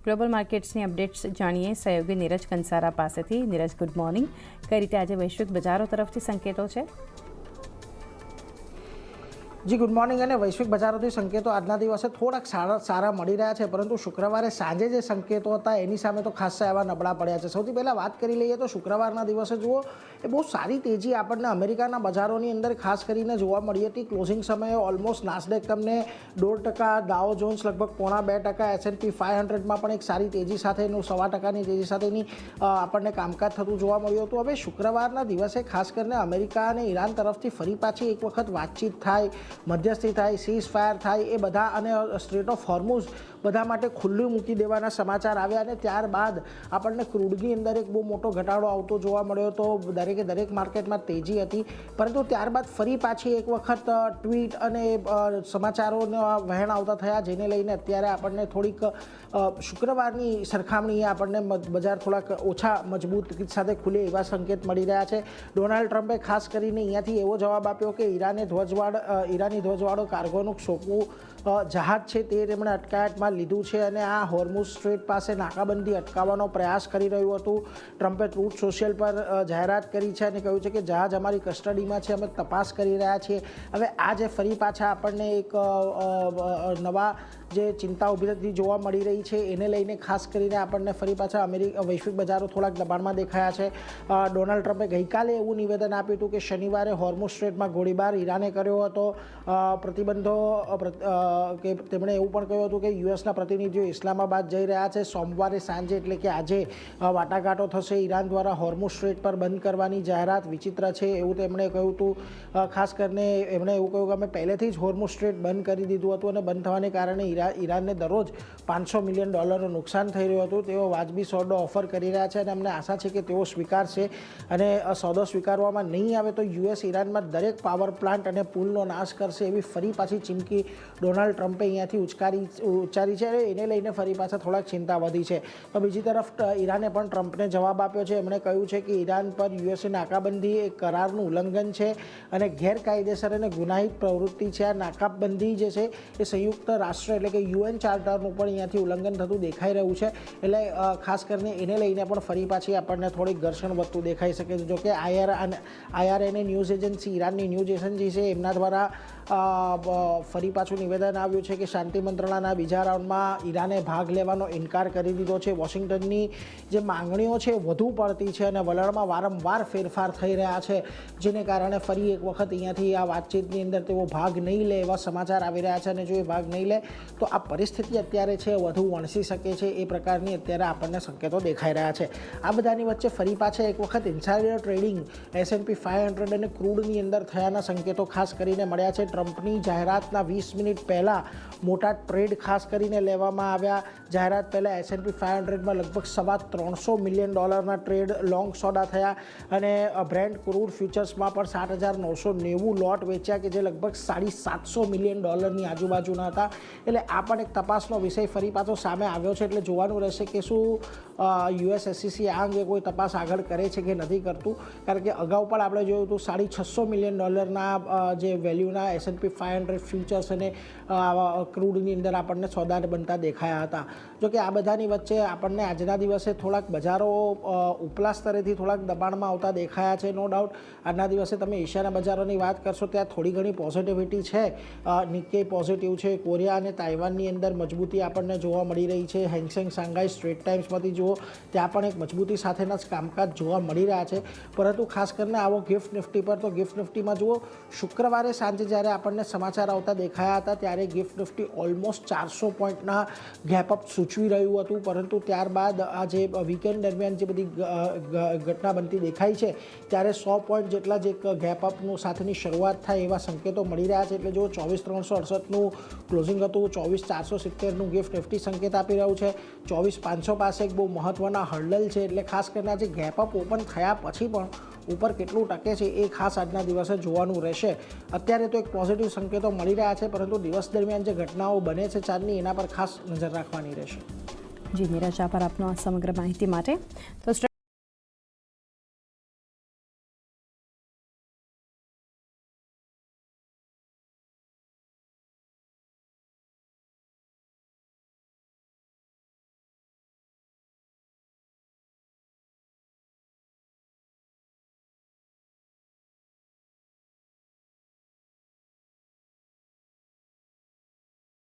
Global માર્કેટ્સની updates જાણીએ સહયોગી નીરજ કંસારા પાસેથી। Neeraj, good morning. કઈ રીતે આજે વૈશ્વિક બજારો તરફથી સંકેતો છે? જી ગુડ મોર્નિંગ। અને વૈશ્વિક બજારોથી સંકેતો આજના દિવસે થોડાક સારા મળી રહ્યા છે, પરંતુ શુક્રવારે સાંજે જે સંકેતો હતા એની સામે તો ખાસા એવા નબળા પડ્યા છે। સૌથી પહેલાં વાત કરી લઈએ તો શુક્રવારના દિવસે જુઓ એ બહુ સારી તેજી આપણને અમેરિકાના બજારોની અંદર ખાસ કરીને જોવા મળી હતી। ક્લોઝિંગ સમયે ઓલમોસ્ટ નાસ્ડેક તમને 0.5%, ડાઉ જોન્સ લગભગ 0.5%, S&P 500માં પણ એક સારી તેજી સાથેનું 0.25%ની તેજી સાથેની આપણને કામકાજ થતું જોવા મળ્યું હતું। હવે શુક્રવારના દિવસે ખાસ કરીને અમેરિકા અને ઈરાન તરફથી ફરી પાછી એક વખત વાતચીત થાય, મધ્યસ્થી થાય, સીઝ ફાયર થાય, એ બધા અને સ્ટ્રેટ ઓફ હોર્મુઝ બધા માટે ખુલ્લું મૂકી દેવાના સમાચાર આવ્યા અને ત્યારબાદ આપણને ક્રૂડની અંદર એક બહુ મોટો ઘટાડો આવતો જોવા મળ્યો તો દરેકે દરેક માર્કેટમાં તેજી હતી, પરંતુ ત્યારબાદ ફરી પાછી એક વખત ટ્વીટ અને સમાચારોના વહેણ આવતા થયા, જેને લઈને અત્યારે આપણને થોડીક શુક્રવારની સરખામણીએ આપણને બજાર થોડાક ઓછા મજબૂત સાથે ખુલે એવા સંકેત મળી રહ્યા છે। ડોનાલ્ડ ટ્રમ્પે ખાસ કરીને અહીંયાથી એવો જવાબ આપ્યો કે ઈરાની ધ્વજવાળો કાર્ગોનું સોંપવું જહાજ છે તે તેમણે અટકાયતમાં લીધું છે અને આ હોર્મુઝ સ્ટ્રેટ પાસે નાકાબંધી અટકાવવાનો પ્રયાસ કરી રહ્યું હતું। ટ્રમ્પે ટ્રુથ સોશિયલ પર જાહેરાત કરી છે અને કહ્યું છે કે જહાજ અમારી કસ્ટડીમાં છે, અમે તપાસ કરી રહ્યા છીએ। હવે આ જે ફરી પાછા આપણને એક નવા જે ચિંતા ઊભી થતી જોવા મળી રહી છે એને લઈને ખાસ કરીને આપણને ફરી પાછા વૈશ્વિક બજારો થોડાક દબાણમાં દેખાયા છે। ડોનાલ્ડ ટ્રમ્પે ગઈકાલે એવું નિવેદન આપ્યું હતું કે શનિવારે હોર્મુઝ સ્ટ્રેટમાં ગોળીબાર ઈરાને કર્યો હતો, પ્રતિબંધો કે તેમણે એવું પણ કહ્યું હતું કે યુએસના પ્રતિનિધિઓ ઇસ્લામાબાદ જઈ રહ્યા છે। સોમવારે સાંજે એટલે કે આજે વાટાઘાટો થશે। ઈરાન દ્વારા હોર્મુઝ સ્ટ્રેટ પર બંધ કરવાની જાહેરાત વિચિત્ર છે એવું તેમણે કહ્યું હતું। ખાસ કરીને એમણે એવું કહ્યું કે અમે પહેલેથી જ હોર્મુઝ સ્ટ્રેટ બંધ કરી દીધું હતું અને બંધ થવાને કારણે ઈરાનને દરરોજ $500 મિલિયન નુકસાન થઈ રહ્યું હતું। તેઓ વાજબી સોદો ઓફર કરી રહ્યા છે અને અમને આશા છે કે તેઓ સ્વીકારશે અને સોદો સ્વીકારવામાં નહીં આવે તો યુએસ ઈરાનમાં દરેક પાવર પ્લાન્ટ અને પુલનો નાશ કરશે એવી ફરી પાછી ચીમકી ડોનાલ્ડ ટ્રમ્પે અહીંયાથી ઉચ્ચારી છે અને એને લઈને ફરી પાછા થોડાક ચિંતા વધી છે। તો બીજી તરફ ઈરાને પણ ટ્રમ્પને જવાબ આપ્યો છે। એમણે કહ્યું છે કે ઈરાન પર યુએસએ નાકાબંધી એક કરારનું ઉલ્લંઘન છે અને ગેરકાયદેસર અને ગુનાહિત પ્રવૃત્તિ છે। આ નાકાબંધી જે છે એ સંયુક્ત રાષ્ટ્ર એટલે કે UN ચાર્ટરનું પણ અહીંયાથી ઉલ્લંઘન થતું દેખાઈ રહ્યું છે, એટલે ખાસ કરીને એને લઈને પણ ફરી પાછી આપણને થોડીક ઘર્ષણ વધતું દેખાઈ શકે છે। જોકે IRNA ન્યૂઝ એજન્સી, ઈરાનની ન્યૂઝ એજન્સી છે, એમના દ્વારા ફરી પાછું નિવેદન આવ્યું છે કે શાંતિ મંત્રણાના બીજા રાઉન્ડમાં ઈરાને ભાગ લેવાનો ઇનકાર કરી દીધો છે। વોશિંગ્ટનની જે માંગણીઓ છે વધુ પડતી છે અને વલણમાં વારંવાર ફેરફાર થઈ રહ્યા છે, જેને કારણે ફરી એક વખત અહીંયાથી આ વાતચીતની અંદર તેઓ ભાગ નહીં લે એવા સમાચાર આવી રહ્યા છે અને જો એ ભાગ નહીં લે તો આ પરિસ્થિતિ અત્યારે છે વધુ વણસી શકે છે, એ પ્રકારની અત્યારે આપણને સંકેતો દેખાઈ રહ્યા છે। આ બધાની વચ્ચે ફરી પાછા એક વખત ઇન્સાઇડર ટ્રેડિંગ S&P 500 અને ક્રૂડની અંદર થયાના સંકેતો ખાસ કરીને મળ્યા છે। ટ્રમ્પની જાહેરાતના 20 મિનિટ પહેલાં મોટા ટ્રેડ ખાસ કરીને લેવામાં આવ્યા। જાહેરાત પહેલાં S&P 500માં લગભગ $300 મિલિયન ટ્રેડ લોંગ સોદા થયા અને બ્રેન્ટ ક્રૂડ ફ્યુચર્સમાં પણ 7,990 લોટ વેચ્યા કે જે લગભગ $750 મિલિયન આજુબાજુના હતા। એટલે આ પણ એક તપાસનો વિષય ફરી પાછો સામે આવ્યો છે, એટલે જોવાનું રહેશે કે શું US SEC આ અંગે કોઈ તપાસ આગળ કરે છે કે નથી કરતું, કારણ કે અગાઉ પણ આપણે જોયું હતું $650 મિલિયન જે વેલ્યુના S&P 500 ફ્યુચર્સ અને ક્રૂડની અંદર આપણને સોદા બનતા દેખાયા હતા। જોકે આ બધાની વચ્ચે આપણને આજના દિવસે થોડાક બજારો ઉપલા સ્તરેથી થોડાક દબાણમાં આવતા દેખાયા છે, નો ડાઉટ। આજના દિવસે તમે એશિયાના બજારોની વાત કરશો ત્યાં થોડી ઘણી પોઝિટિવિટી છે। નિક્કેઈ પોઝિટિવ છે, કોરિયા અને તાઇવાનની અંદર મજબૂતી આપણને જોવા મળી રહી છે। હેંગસેંગ શાંઘાઈ સ્ટ્રેટ ટાઈમ્સમાંથી જુઓ ત્યાં પણ એક મજબૂતી સાથેના જ કામકાજ જોવા મળી રહ્યા છે, પરંતુ ખાસ કરીને આવો ગિફ્ટ નિફ્ટી પર તો ગિફ્ટ નિફ્ટીમાં જુઓ શુક્રવારે સાંજે જ્યારે આપણને સમાચાર આવતા દેખાયા હતા ત્યારે ગિફ્ટ નિફ્ટી ઓલમોસ્ટ 400 પોઈન્ટના ગેપઅપ સૂચવી રહ્યું હતું, પરંતુ ત્યારબાદ આ જે વીકેન્ડ દરમિયાન જે બધી ઘટના બનતી દેખાઈ છે ત્યારે 100 પોઈન્ટ જેટલા જ એક ગેપઅપનું સાથેની શરૂઆત થાય એવા સંકેતો મળી રહ્યા છે। એટલે જો 24,368નું ક્લોઝિંગ હતું, 24,470નું ગિફ્ટ નિફ્ટી સંકેત આપી રહ્યું છે। 24,500 પાસે એક બહુ મહત્ત્વના હર્ડલ છે, એટલે ખાસ કરીને આજે ગેપઅપ ઓપન થયા પછી પણ ઉપર કેટલું ટકે છે એ ખાસ આજના દિવસે જોવાનું રહેશે। અત્યારે તો એક પોઝિટિવ સંકેતો મળી રહ્યા છે, પરંતુ દિવસ દરમિયાન જે ઘટનાઓ બને છે ચારની એના પર ખાસ નજર રાખવાની રહેશે। જી નીરજ, આભાર આપનો આ સમગ્ર માહિતી માટે। તો